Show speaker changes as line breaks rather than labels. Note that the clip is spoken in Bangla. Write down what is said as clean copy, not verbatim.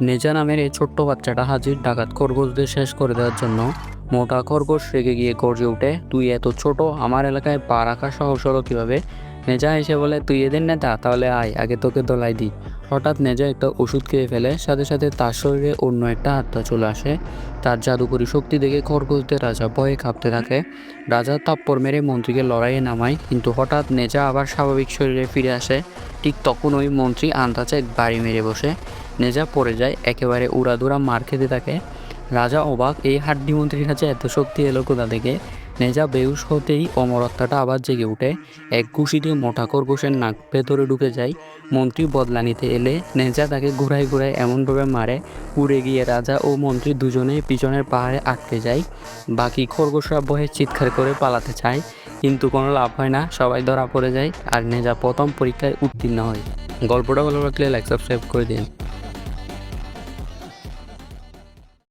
নেজা নামের এই ছোট্ট বাচ্চাটা হাজির ডাকাত খরগোশদের শেষ করে দেওয়ার জন্য। মোটা খরগোশ রেগে গিয়ে গর্জে ওঠে, তুই এত ছোট, আমার এলাকায় পা রাখা সাহস হলো কীভাবে? নেজা এসে বলে, তুই এদের নেতা, তাহলে আয় আগে তোকে দলাই দিই। হঠাৎ নেজা একটা ওষুধ খেয়ে ফেলে, সাথে সাথে তার শরীরে অন্য একটা আত্মা চলে আসে। তার জাদুকরী শক্তি দেখে খরগোশদের রাজা ভয়ে কাঁপতে থাকে। রাজা থাপ্পড় মেরে মন্ত্রীকে লড়াইয়ে নামায়, কিন্তু হঠাৎ নেজা আবার স্বাভাবিক শরীরে ফিরে আসে। ঠিক তখন ওই মন্ত্রী আন্দাজে এক বাড়ি মেরে বসে। নেজা পড়ে যায়, একেবারে উড়াধুরা মার খেতে থাকে। রাজা অবাক, এই হাড্ডি মন্ত্রীর কাছে এত শক্তি এলো কোথা থেকে? নেজা বেহুশ হতেই অমরত্বাটা আবার জেগে ওঠে। এক ঘুষিতে মোটা খরগোশের নাক ভেতরে ঢুকে যায়। মন্ত্রী বদলা নিতে এলে নেজা তাকে ঘুরায় ঘুরায় এমনভাবে মারে, উড়ে গিয়ে রাজা ও মন্ত্রী দুজনেই পিছনের পাহাড়ে আটকে যায়। বাকি খরগোশরা ভয়ে চিৎকার করে পালাতে চায়, কিন্তু কোনো লাভ হয় না, সবাই ধরা পড়ে যায় আর নেজা প্রথম পরীক্ষায় উত্তীর্ণ হয়। গল্পটা ভালো লাগলে লাইক সাবস্ক্রাইব করে দিন।